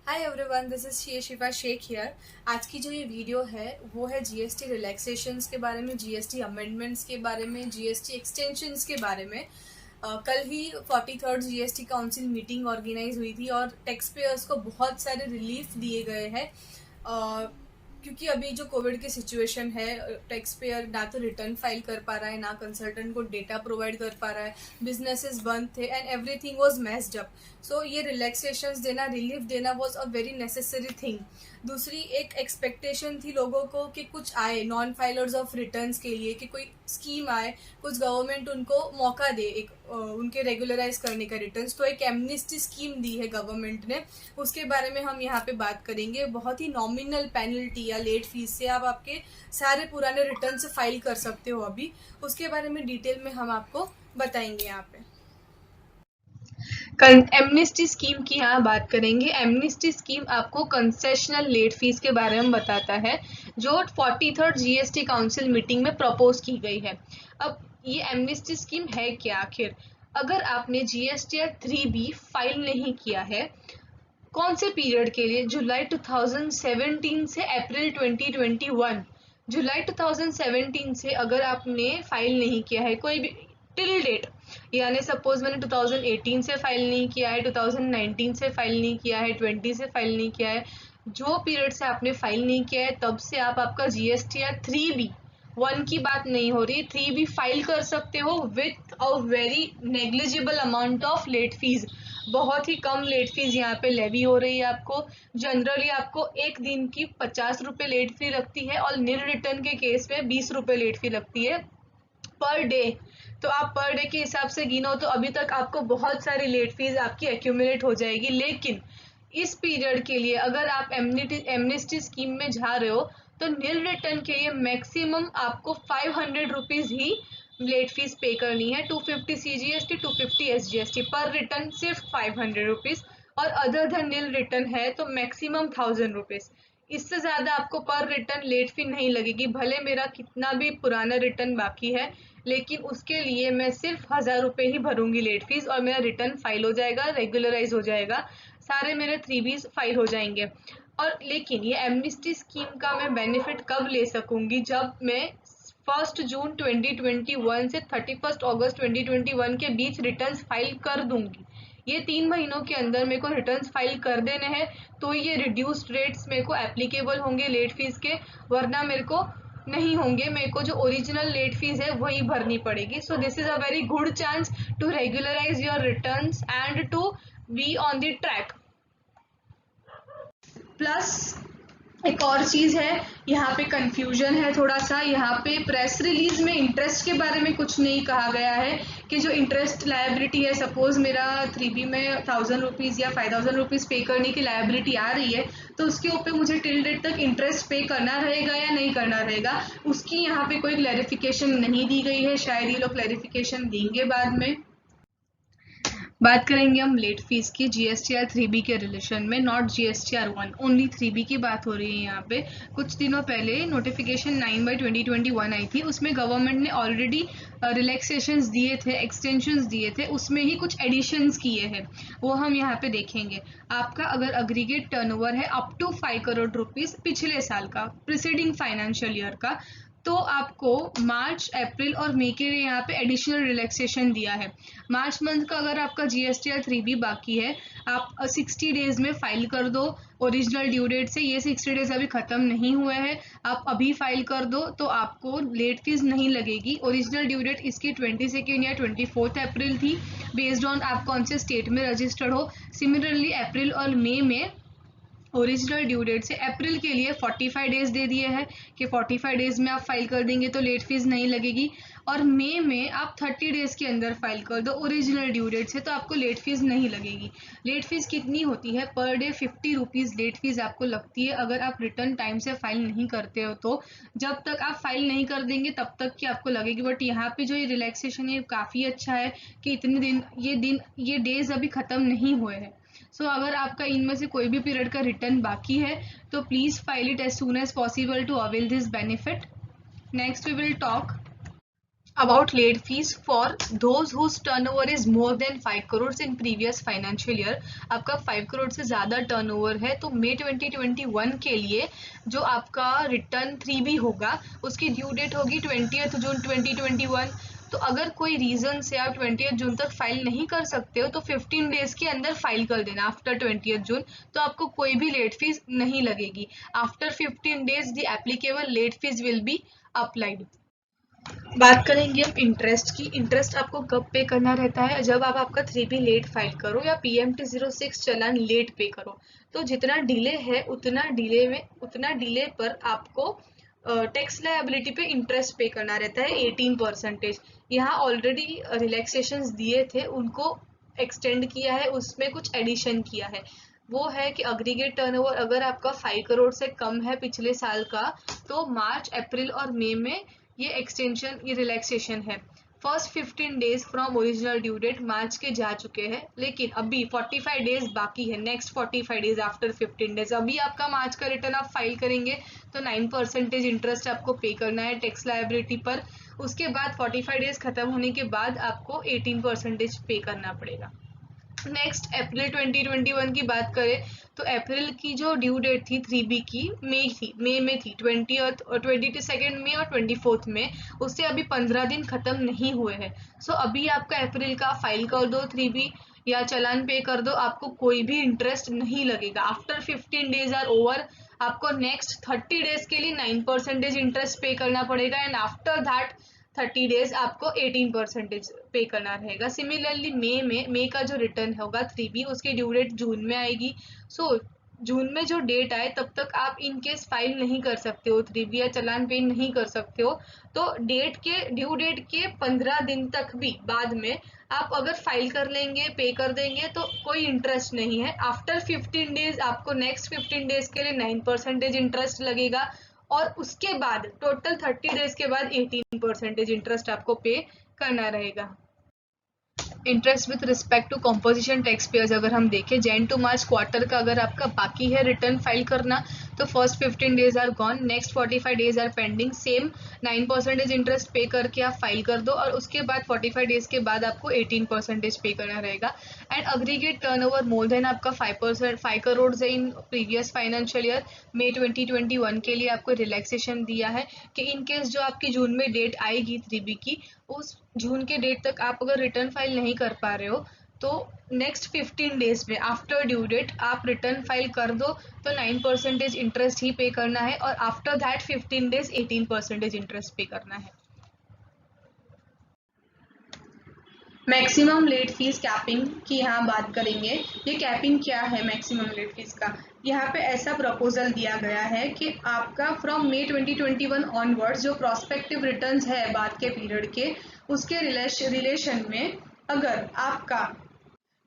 Hi everyone, this is Shifa Sheikh here. आज की जो ये वीडियो है वो है जीएसटी रिलैक्सेशंस के बारे में, जीएसटी अमेंडमेंट्स के बारे में, जीएसटी एक्सटेंशंस के बारे में। कल ही 43rd GST council meeting organise हुई थी और टैक्स पेयर्स को बहुत सारे रिलीफ दिए गए हैं। क्योंकि अभी जो कोविड की सिचुएशन है, टैक्स पेयर ना तो रिटर्न फाइल कर पा रहा है, ना कंसल्टेंट को डेटा प्रोवाइड कर पा रहा है, बिजनेसेस बंद थे and everything was messed up. So ये रिलैक्सेशंस देना, रिलीफ देना was a very necessary thing. दूसरी एक एक्सपेक्टेशन थी लोगों को कि कुछ आए नॉन फाइलर्स ऑफ रिटर्न्स के लिए, कि कोई स्कीम आए, कुछ गवर्नमेंट उनको मौका दे एक उनके रेगुलराइज करने का रिटर्न्स। तो एक एमनिस्टी स्कीम दी है गवर्नमेंट ने, उसके बारे में हम यहाँ पे बात करेंगे। बहुत ही नॉमिनल पेनल्टी या लेट फीस से आप आपके सारे पुराने रिटर्न से फाइल कर सकते हो अभी। उसके बारे में डिटेल में हम आपको बताएंगे यहाँ पे। एमनेस्टी स्कीम की यहाँ बात करेंगे। एमनेस्टी स्कीम आपको कंसेशनल लेट फीस के बारे में बताता है, जो 43rd जीएसटी काउंसिल मीटिंग में प्रपोज की गई है। अब ये एमनेस्टी स्कीम है क्या आखिर? अगर आपने जीएसटीआर 3B फाइल नहीं किया है, कौन से पीरियड के लिए? जुलाई 2017 से अप्रैल 2021। जुलाई 2017 से अगर आपने फाइल नहीं किया है कोई भी टिल डेट, यानी सपोज मैंने 2018 से फाइल नहीं किया है, 2019 से फाइल नहीं किया है, 20 से फाइल नहीं किया है, जो पीरियड से आपने फाइल नहीं किया है तब से आप आपका जीएसटीआर 3B, 1 की बात नहीं हो रही, 3B फाइल कर सकते हो with a very negligible amount of late fees. बहुत ही कम लेट फीस यहाँ पे लेवी हो रही है आपको। जनरली आपको एक दिन की 50 रुपये लेट फी लगती है और निल रिटर्न के केस में 20 रुपये लेट फी लगती है पर डे। तो आप पर डे के हिसाब से गिनो तो अभी तक आपको बहुत सारी लेट फीस आपकी एक्यूमुलेट हो जाएगी। लेकिन इस पीरियड के लिए अगर आप एमनेस्टी स्कीम में जा रहे हो तो निल रिटर्न के लिए मैक्सिमम आपको 500 रुपीज ही लेट फीस पे करनी है। 250 CGST, 250 SGST पर रिटर्न सिर्फ 500 रुपीज, और अदर देन निल रिटर्न है तो मैक्सिमम 1000 रुपीज। इससे ज्यादा आपको पर रिटर्न लेट फी नहीं लगेगी। भले मेरा कितना भी पुराना रिटर्न बाकी है, लेकिन उसके लिए मैं सिर्फ 1000 रुपये ही भरूंगी लेट फीस और मेरा रिटर्न फाइल हो जाएगा, रेगुलराइज हो जाएगा, सारे मेरे 3Bs फाइल हो जाएंगे। और लेकिन ये एमनिस्टी स्कीम का मैं बेनिफिट कब ले सकूंगी? जब मैं 1 जून 2021 से 31 अगस्त 2021 के बीच रिटर्न्स फाइल कर दूंगी। ये 3 महीनों के अंदर मेरे को रिटर्न्स फाइल कर देने हैं, तो ये रिड्यूस्ड रेट्स मेरे को एप्लीकेबल होंगे लेट फीस के, वरना मेरे को नहीं होंगे। मेरे को जो ओरिजिनल लेट फीस है वही भरनी पड़ेगी। So this is a very good chance to regularise your returns and to be on the track. Plus एक और चीज है, यहाँ पे कंफ्यूजन है थोड़ा सा। यहाँ पे प्रेस रिलीज में इंटरेस्ट के बारे में कुछ नहीं कहा गया है कि जो इंटरेस्ट लायबिलिटी है, सपोज मेरा 3B में 1000 रुपीज या 5000 रुपीज पे करने की लायबिलिटी आ रही है, तो उसके ऊपर मुझे टिल डेट तक इंटरेस्ट पे करना रहेगा या नहीं करना रहेगा, उसकी यहाँ पे कोई क्लैरिफिकेशन नहीं दी गई है। शायद ये लोग क्लैरिफिकेशन देंगे बाद में। बात करेंगे हम लेट फीस की जीएसटीआर 3B के रिलेशन में, नॉट जीएसटीआर 1, ओनली 3B की बात हो रही है यहाँ पे। कुछ दिनों पहले नोटिफिकेशन 9/2021 आई थी, उसमें गवर्नमेंट ने ऑलरेडी रिलैक्सेशंस दिए थे, एक्सटेंशंस दिए थे, उसमें ही कुछ एडिशंस किए हैं, वो हम यहाँ पे देखेंगे। आपका अगर अग्रीगेट टर्नओवर है अप टू 5 करोड़ रुपीज पिछले साल का, प्रिसीडिंग फाइनेंशियल ईयर का, तो आपको मार्च, अप्रैल और मई के लिए यहाँ पे एडिशनल रिलैक्सेशन दिया है। मार्च मंथ का अगर आपका जीएसटीआर 3B बाकी है, आप 60 डेज में फाइल कर दो ओरिजिनल ड्यू डेट से। ये 60 डेज अभी खत्म नहीं हुए हैं, आप अभी फाइल कर दो तो आपको लेट फीस नहीं लगेगी। ओरिजिनल ड्यू डेट इसकी 22 या 24 अप्रैल थी, बेस्ड ऑन आप कौन से स्टेट में रजिस्टर्ड हो। सिमिलरली अप्रैल और मई में ओरिजिनल ड्यू डेट से अप्रैल के लिए 45 डेज दे दिए हैं कि 45 डेज में आप फाइल कर देंगे तो लेट फीस नहीं लगेगी, और मई में आप 30 डेज के अंदर फाइल कर दो ओरिजिनल ड्यू डेट से, तो आपको लेट फीस नहीं लगेगी। लेट फीस कितनी होती है? पर डे 50 रुपीज़ लेट फीस आपको लगती है अगर आप रिटर्न टाइम से फाइल नहीं करते हो। तो जब तक आप फाइल नहीं कर देंगे तब तक की आपको लगेगी। बट यहाँ पे जो ये रिलैक्सेशन है काफ़ी अच्छा है कि इतने दिन ये डेज अभी ख़त्म नहीं हुए हैं। सो अगर आपका इनमें से कोई भी पीरियड का रिटर्न बाकी है तो please file it as soon as possible to avail this benefit. Next we will talk about late fees for those whose turnover is more than 5 crores in previous financial year। आपका 5 करोड़ से ज़्यादा turnover है तो मई 2021 के लिए जो आपका return 3B होगा उसकी ड्यू डेट होगी 20 जून 2021। तो अगर कोई रीजन से आप 20 जून तक फाइल नहीं कर सकते हो तो 15 डेज के अंदर फाइल कर देना आफ्टर 20 जून, तो आपको कोई भी लेट फीस नहीं लगेगी। After 15 days the applicable late fees will be applied. बात करेंगे हम इंटरेस्ट की। इंटरेस्ट आपको कब पे करना रहता है? जब आप आपका 3B लेट फाइल करो या PMT 06 चालान लेट पे करो। तो जितना डिले है उतना डिले पर आपको टैक्स लायबिलिटी पे इंटरेस्ट पे करना रहता है 18%। यहाँ ऑलरेडी रिलैक्सेशंस दिए थे उनको एक्सटेंड किया है, उसमें कुछ एडिशन किया है। वो है कि अग्रीगेट टर्नओवर अगर आपका 5 करोड़ से कम है पिछले साल का तो मार्च, अप्रैल और मई में ये रिलैक्सेशन है। First 15 days from original due date March के जा चुके हैं, लेकिन अभी 45 डेज बाकी है। नेक्स्ट 45 डेज आफ्टर 15 डेज अभी आपका मार्च का रिटर्न आप फाइल करेंगे तो 9% इंटरेस्ट आपको पे करना है टैक्स लायबिलिटी पर। उसके बाद 45 डेज खत्म होने के बाद आपको 18% पे करना पड़ेगा। नेक्स्ट अप्रैल 2021 की बात करें तो अप्रैल की जो ड्यू डेट थी 3B की मई में थी 22 मई और 24 में, उससे अभी 15 दिन खत्म नहीं हुए हैं। सो अभी आपका अप्रैल का फाइल कर दो 3B या चालान पे कर दो, आपको कोई भी इंटरेस्ट नहीं लगेगा। आफ्टर 15 डेज आर ओवर आपको नेक्स्ट 30 डेज के लिए 9% इंटरेस्ट पे करना पड़ेगा एंड आफ्टर दैट 30 डेज आपको 18% पे करना रहेगा। सिमिलरली मई का जो रिटर्न होगा 3B उसकी ड्यू डेट जून में आएगी। सो जून में जो डेट आए तब तक आप इन केस फाइल नहीं कर सकते हो 3B या चालान पे नहीं कर सकते हो। तो ड्यू डेट के 15 दिन तक भी बाद में आप अगर फाइल कर लेंगे, पे कर देंगे तो कोई इंटरेस्ट नहीं है। आफ्टर 15 डेज आपको नेक्स्ट 15 डेज के लिए 9% इंटरेस्ट लगेगा और उसके बाद टोटल 30 डेज के बाद 18% इंटरेस्ट आपको पे करना रहेगा। Interest with respect to composition tax payers अगर हम देखें जैन टू मार्च क्वार्टर का अगर आपका बाकी है रिटर्न फाइल करना तो first 15 days are gone, next 45 days are pending. Same 9% interest pay करके आप फाइल कर दो और उसके बाद 45 डेज के बाद आपको 18% पे करना रहेगा। And aggregate turnover more than आपका 5 करोड़ है इन प्रीवियस फाइनेंशियल ईयर मई 2021 के लिए आपको रिलैक्सेशन दिया है कि इन केस जो आपकी जून में डेट आएगी 3B की उस जून के डेट तक आप अगर रिटर्न फाइल नहीं कर पा रहे हो तो नेक्स्ट 15 डेज में आफ्टर ड्यू डेट आप रिटर्न फाइल कर दो तो 9% इंटरेस्ट ही पे करना है और आफ्टर दैट 15 डेज 18% इंटरेस्ट पे करना है। मैक्सिमम लेट फीस कैपिंग की यहाँ बात करेंगे। ये कैपिंग क्या है मैक्सिमम लेट फीस का? यहाँ पे ऐसा प्रपोजल दिया गया है कि आपका फ्रॉम मई 2021 ऑनवर्ड्स जो प्रोस्पेक्टिव रिटर्न्स है बाद के पीरियड के उसके रिलेशन में अगर आपका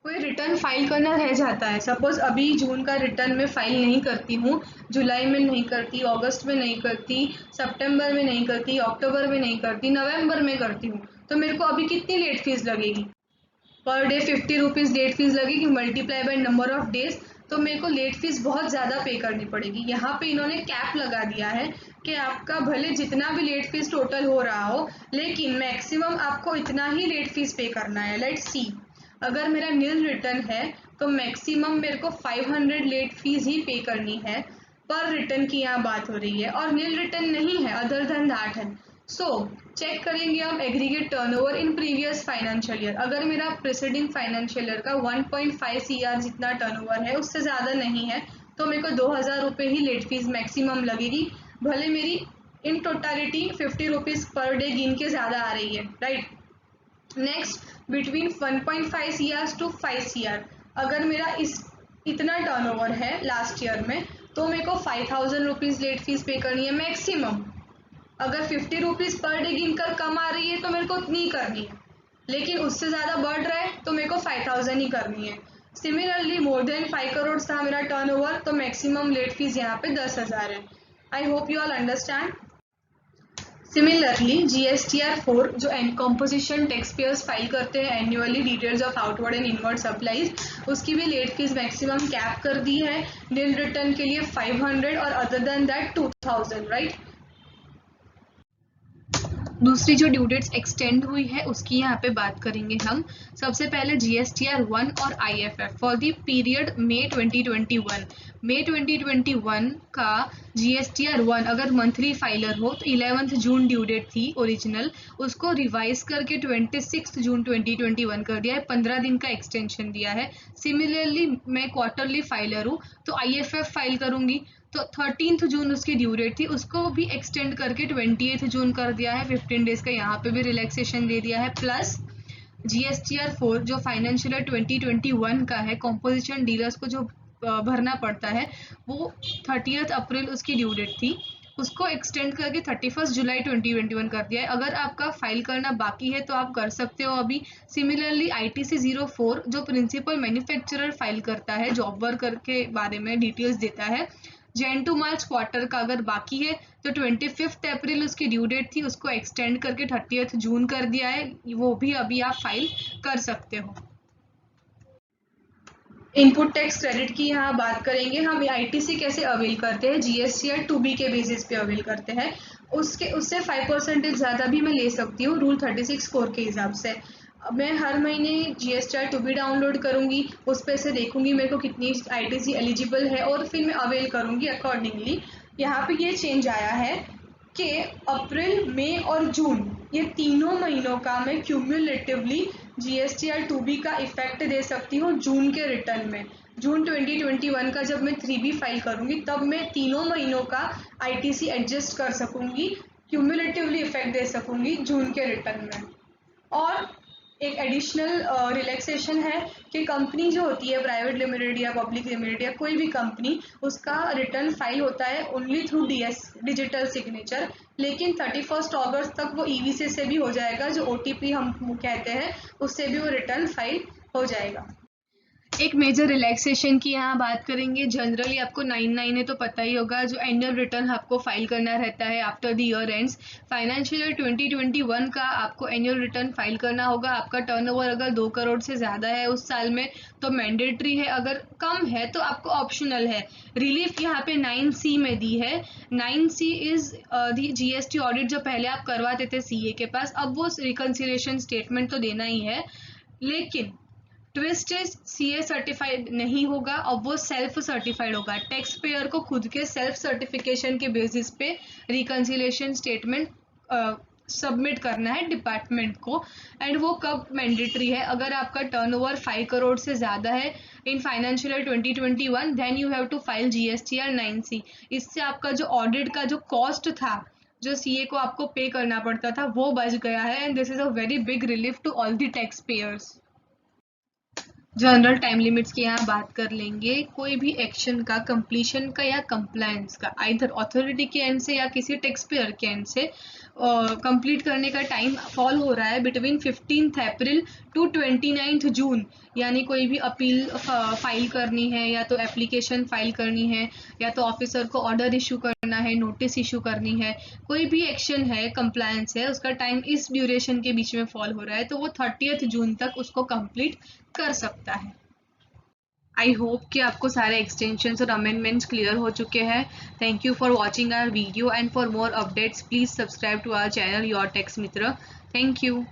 कोई रिटर्न फाइल करना रह जाता है, सपोज अभी जून का रिटर्न में फाइल नहीं करती हूँ, जुलाई में नहीं करती, अगस्त में नहीं करती, सितंबर में नहीं करती, अक्टूबर में नहीं करती, नवंबर में करती हूँ, तो मेरे को अभी कितनी लेट फीस लगेगी? Per day 50 rupees late fees लगेगी multiply by number of days, तो मेरे को लेट फीस बहुत ज़्यादा पे करनी पड़ेगी। यहाँ पे इन्होंने कैप लगा दिया है कि आपका भले जितना भी लेट फीस टोटल हो रहा हो लेकिन मैक्सिमम आपको इतना ही लेट फीस पे करना है। लेट्स सी, अगर मेरा नील रिटर्न है तो मैक्सिमम मेरे को 500 लेट फीस ही पे करनी है। पर रिटर्न की यहाँ बात हो रही है और नील रिटर्न नहीं है, अदर देन दैट है। सो चेक करेंगे हम aggregate turnover in previous financial year. अगर मेरा प्रीसीडिंग फाइनेंशियल ईयर का 1.5 CR जितना टर्नओवर है उससे ज़्यादा नहीं है तो मेरे को 2000 रुपये ही लेट फीस मैक्सिमम लगेगी, भले मेरी in totality 50 rupees per day गिन के ज़्यादा आ रही है, right. Next, between 1.5 CR to 5 CR अगर मेरा इतना टर्नओवर है लास्ट ईयर में तो मेरे को 5000 रुपीज़ लेट फीस पे करनी है मैक्सिमम। अगर 50 रुपीज़ पर डे गिनकर कम आ रही है तो मेरे को उतनी करनी है, लेकिन उससे ज़्यादा बढ़ रहा है तो मेरे को 5000 ही करनी है। सिमिलरली मोर देन 5 करोड़ था मेरा टर्नओवर तो मैक्सिमम लेट फीस यहाँ पे 10,000 है। I hope you all understand. Similarly GSTR 4 जो कॉम्पोजिशन टैक्स पेयर्स फाइल करते हैं annually details of outward and inward supplies, उसकी भी लेट फीस मैक्सिमम कैप कर दी है। नील रिटर्न के लिए 500 और अदर देन दैट 2000, राइट। दूसरी जो ड्यू डेट्स एक्सटेंड हुई है उसकी यहाँ पे बात करेंगे हम। सबसे पहले GSTR 1 और IFF फॉर द पीरियड मई 2021। मई 2021 का GSTR 1 अगर मंथली फाइलर हो तो 11 जून ड्यू डेट थी ओरिजिनल, उसको रिवाइज करके 26 जून 2021 कर दिया है, 15 दिन का एक्सटेंशन दिया है। सिमिलरली मैं क्वार्टरली फाइलर हूँ तो IFF फाइल करूंगी तो 13 जून उसकी ड्यू डेट थी, उसको भी एक्सटेंड करके 28 जून कर दिया है, 15 डेज का यहाँ पे भी रिलैक्सेशन दे दिया है। प्लस GSTR 4 जो फाइनेंशियल ईयर 2021 का है, कॉम्पोजिशन डीलर्स को जो भरना पड़ता है वो 30 अप्रैल उसकी ड्यू डेट थी, उसको एक्सटेंड करके 31 जुलाई 2021 कर दिया है। अगर आपका फाइल करना बाकी है तो आप कर सकते हो अभी। सिमिलरली ITC 04 जो प्रिंसिपल मैन्युफैक्चरर फाइल करता है, जॉब वर्कर के बारे में डिटेल्स देता है, जैन टू मार्च क्वार्टर का अगर बाकी है तो 25 अप्रैल उसकी ड्यू डेट थी, उसको एक्सटेंड करके 30 जून कर दिया है, वो भी अभी आप फाइल कर सकते हो। इनपुट टैक्स क्रेडिट की यहाँ बात करेंगे हम। ITC कैसे अवेल करते हैं, GSTR 2B के बेसिस पे अवेल करते हैं, उससे 5% ज़्यादा भी मैं ले सकती हूँ रूल 36(4) के हिसाब से। मैं हर महीने GSTR 2B डाउनलोड करूँगी, उस पर से देखूंगी मेरे को कितनी ITC एलिजिबल है और फिर मैं अवेल करूँगी अकॉर्डिंगली। यहाँ पे ये चेंज आया है कि अप्रैल, मई और जून ये तीनों महीनों का मैं क्यूमुलेटिवली GSTR 2B का इफेक्ट दे सकती हूँ जून के रिटर्न में। जून 2021 का जब मैं 3B फाइल करूँगी तब मैं तीनों महीनों का ITC एडजस्ट कर सकूँगी, क्यूमुलेटिवली इफेक्ट दे सकूँगी जून के रिटर्न में। और एक एडिशनल रिलैक्सेशन है कि कंपनी जो होती है प्राइवेट लिमिटेड या पब्लिक लिमिटेड या कोई भी कंपनी, उसका रिटर्न फाइल होता है only through DS digital signature, लेकिन 31 अगस्त तक वो EVC से भी हो जाएगा, जो OTP हम कहते हैं उससे भी वो रिटर्न फाइल हो जाएगा। एक मेजर रिलैक्सेशन की यहाँ बात करेंगे। जनरली आपको 9(9) है तो पता ही होगा, जो एनुअल रिटर्न आपको फाइल करना रहता है after the year ends. Financial year 2021 का आपको एनुअल रिटर्न फाइल करना होगा। आपका टर्नओवर अगर 2 करोड़ से ज़्यादा है उस साल में तो मैंडेटरी है, अगर कम है तो आपको ऑप्शनल है। रिलीफ यहाँ पे 9C में दी है। 9C is the GST audit जो पहले आप करवाते थे CA के पास, अब वो रिकन्सिलिएशन स्टेटमेंट तो देना ही है, लेकिन ट्विस्ट CA सर्टिफाइड नहीं होगा, अब वो सेल्फ सर्टिफाइड होगा। टैक्स पेयर को खुद के सेल्फ सर्टिफिकेशन के बेसिस पे रिकन्सिलिएशन स्टेटमेंट सबमिट करना है डिपार्टमेंट को। एंड वो कब मैंडेटरी है, अगर आपका टर्नओवर 5 करोड़ से ज़्यादा है in financial year 2021, then you have to file GSTR 9C। इससे आपका जो ऑडिट का जो कॉस्ट था, जो CA को आपको पे करना पड़ता था, वो बच गया है। And this is a very big relief to all the tax payers. General time limits की यहाँ बात कर लेंगे। कोई भी एक्शन का कंप्लीशन का या कंप्लायंस का आइदर अथॉरिटी के एंड से या किसी टैक्स पेयर के एंड से कंप्लीट करने का टाइम फॉल हो रहा है बिटवीन 15 अप्रैल टू 29 जून। यानी कोई भी अपील फाइल करनी है, या तो एप्लीकेशन फाइल करनी है, या तो ऑफिसर को ऑर्डर इशू करना है, नोटिस इशू करनी है, कोई भी एक्शन है कंप्लायंस है, उसका टाइम इस ड्यूरेशन के बीच में फॉल हो रहा है तो वो 30 जून तक उसको कंप्लीट कर सकता है। आई होप कि आपको सारे एक्सटेंशंस और अमेंडमेंट्स क्लियर हो चुके हैं। Thank you for watching our video and for more updates please subscribe to our channel your tax Mitra. Thank you.